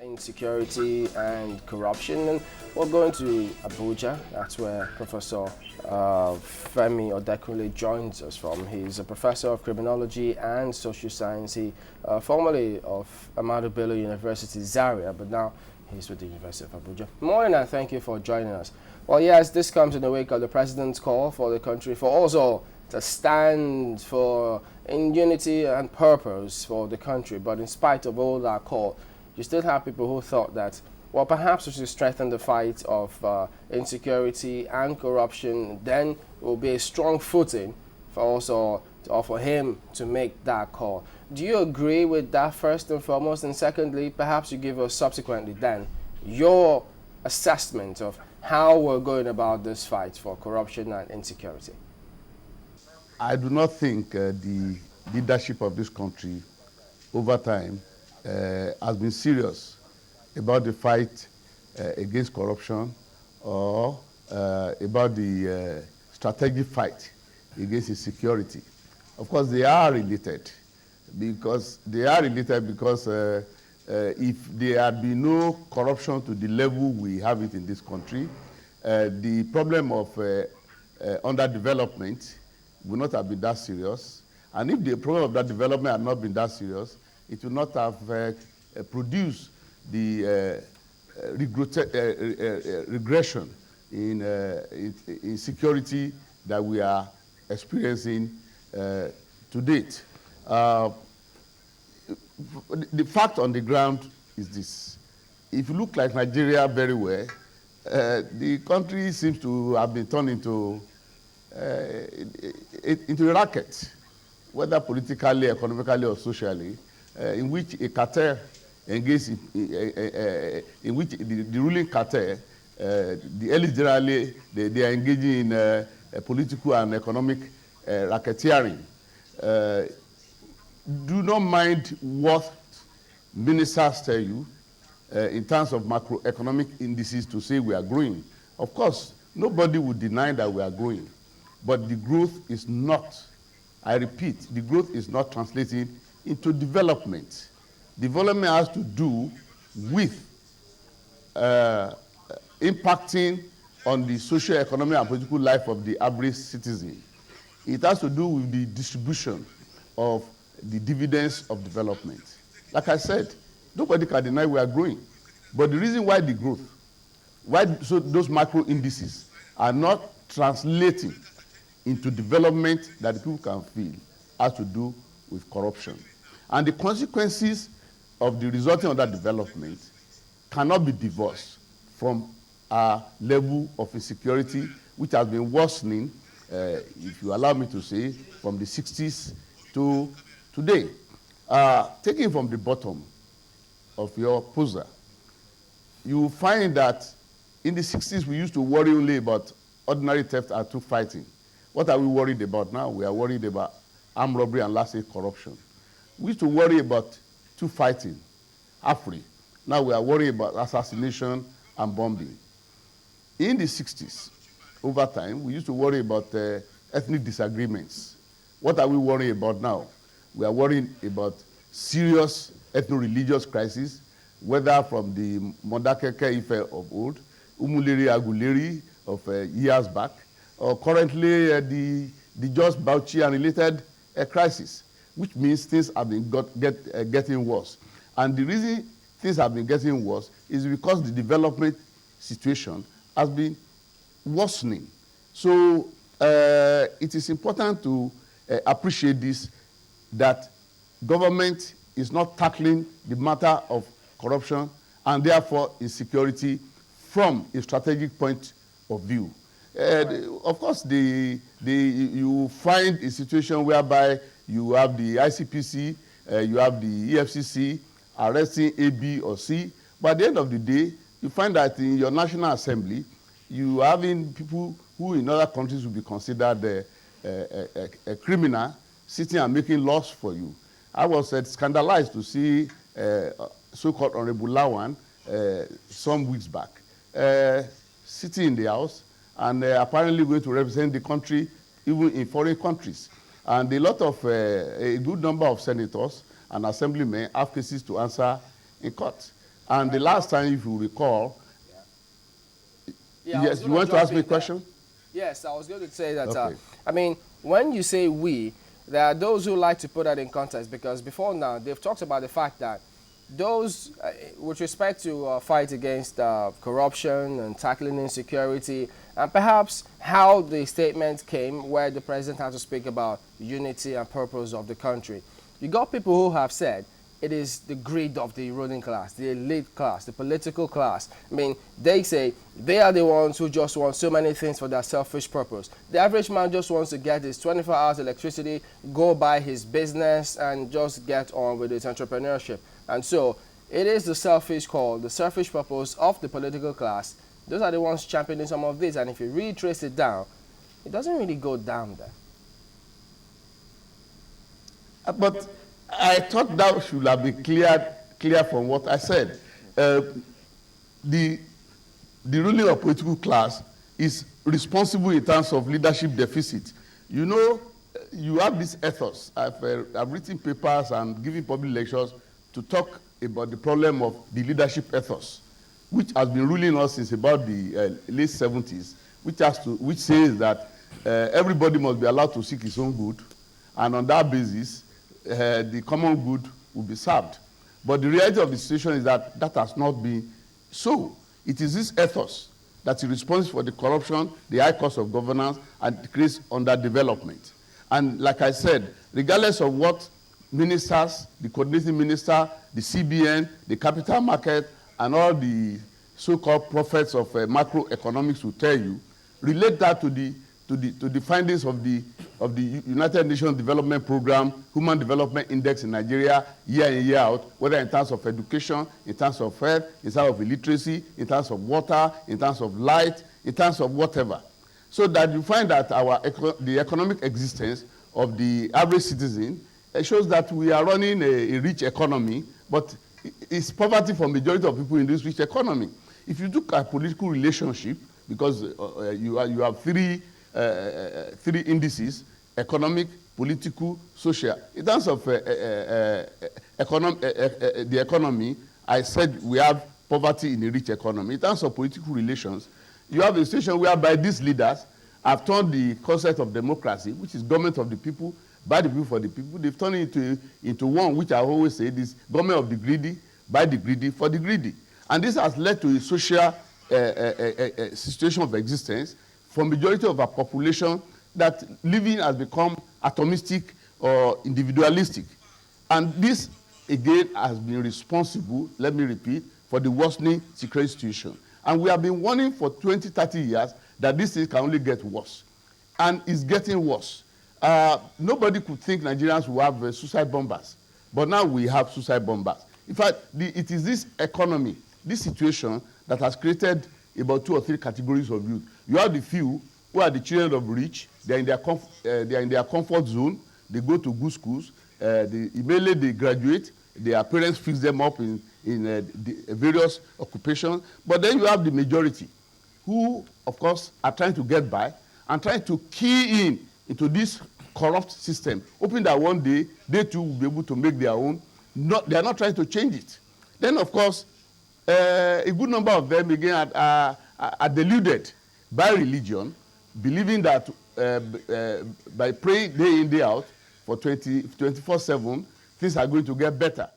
insecurity and corruption. And we're going to Abuja. That's where Professor Femi Odekunle joins us from. He's a professor of criminology and social science. He formerly of Ahmadu Bello University, Zaria, but now he's with the University of Abuja. Morning, and thank you for joining us. Well, yes, this comes in the wake of the president's call for the country for also to stand in unity and purpose for the country. But in spite of all that call, you still have people who thought that, well, perhaps we should strengthen the fight of insecurity and corruption. Then it will be a strong footing for him to make that call. Do you agree with that first and foremost? And secondly, perhaps you give us subsequently then your assessment of how we're going about this fight for corruption and insecurity. I do not think the leadership of this country over time has been serious about the fight against corruption or about the strategic fight against insecurity. Of course, they are related because if there had been no corruption to the level we have it in this country, the problem of underdevelopment would not have been that serious. And if the problem of that development had not been that serious, it would not have produced the regression in security that we are experiencing to date. The fact on the ground is this. If you look like Nigeria very well, the country seems to have been turned into a racket, whether politically, economically, or socially, in which a cartel engages in which the ruling cartel, the elites generally, they are engaging in political and economic racketeering. Do not mind what ministers tell you in terms of macroeconomic indices to say we are growing. Of course, nobody would deny that we are growing, but the growth is not, I repeat, the growth is not translating into development. Development has to do with impacting on the socio-economic and political life of the average citizen. It has to do with the distribution of the dividends of development. Like I said, nobody can deny we are growing. But the reason why the growth, so those macro indices are not translating into development that the people can feel has to do with corruption. And the consequences of the resulting of that development cannot be divorced from a level of insecurity which has been worsening, if you allow me to say, from the 60s to today. Taking from the bottom of your poster, you find that in the 60s we used to worry only about ordinary theft and troop fighting. What are we worried about now? We are worried about armed robbery and last-aid corruption. We used to worry about troop fighting, AFRI. Now we are worried about assassination and bombing. In the 60s, over time, we used to worry about ethnic disagreements. What are we worrying about now? We are worrying about serious ethno-religious crises, whether from the Modakeke Ife of old, Umuleri Aguleri of years back, or currently the Just Bauchi and related crisis, which means things have been getting worse. And the reason things have been getting worse is because the development situation has been worsening. So it is important to appreciate this, that government is not tackling the matter of corruption and therefore insecurity from a strategic point of view. Of course, you find a situation whereby you have the ICPC, you have the EFCC arresting A, B, or C, but at the end of the day, you find that in your National Assembly, you are having people who in other countries will be considered a criminal sitting and making laws for you. I was scandalized to see so-called Honorable Lawan some weeks back sitting in the House and apparently going to represent the country even in foreign countries. And a good number of senators and assemblymen have cases to answer in court. And the last time, if you recall, Yeah, yes, you want to ask me a question? Yes, I was going to say that, Okay. I mean, when you say we, there are those who like to put that in context, because before now, they've talked about the fact that those, with respect to fight against corruption and tackling insecurity, and perhaps how the statement came where the president had to speak about unity and purpose of the country. You got people who have said it is the greed of the ruling class, the elite class, the political class. I mean, they say they are the ones who just want so many things for their selfish purpose. The average man just wants to get his 24 hours electricity, go buy his business, and just get on with his entrepreneurship. And so it is the selfish call, the selfish purpose of the political class. Those are the ones championing some of this. And if you really trace it down, it doesn't really go down there. But I thought that should have been clear from what I said. The ruling of political class is responsible in terms of leadership deficit. You know, you have this ethos. I've written papers and given public lectures to talk about the problem of the leadership ethos, which has been ruling us since about the late 70s, which says that everybody must be allowed to seek his own good, and on that basis, the common good will be served. But the reality of the situation is that that has not been so. It is this ethos that is responsible for the corruption, the high cost of governance, and decrease underdevelopment. And like I said, regardless of what ministers, the coordinating minister, the CBN, the capital market, and all the so-called prophets of macroeconomics will tell you, relate that to the findings of the United Nations Development Program, Human Development Index in Nigeria, year in, year out, whether in terms of education, in terms of health, in terms of illiteracy, in terms of water, in terms of light, in terms of whatever. So that you find that the economic existence of the average citizen shows that we are running a rich economy, but it's poverty for majority of people in this rich economy. If you look at political relationship, because you have three indices: economic, political, social. In terms of the economy, I said we have poverty in a rich economy. In terms of political relations, you have a situation whereby these leaders have turned the concept of democracy, which is government of the people, by the people, for the people, they've turned it into one, which I always say, this government of the greedy, by the greedy, for the greedy. And this has led to a social situation of existence for majority of our population, that living has become atomistic or individualistic. And this, again, has been responsible, let me repeat, for the worsening security situation. And we have been warning for 20, 30 years that this thing can only get worse. And it's getting worse. Nobody could think Nigerians will have suicide bombers. But now we have suicide bombers. In fact, it is this economy, this situation, that has created about 2 or 3 categories of youth. You have the few who are the children of rich. They are in their comfort zone. They go to good schools. Immediately they graduate. Their parents fix them up in various occupations. But then you have the majority who, of course, are trying to get by and trying to key into this corrupt system, hoping that one day they too will be able to make their own. They are not trying to change it. Then, of course, a good number of them, again, are deluded by religion, believing that by praying day in, day out for 24/7, things are going to get better.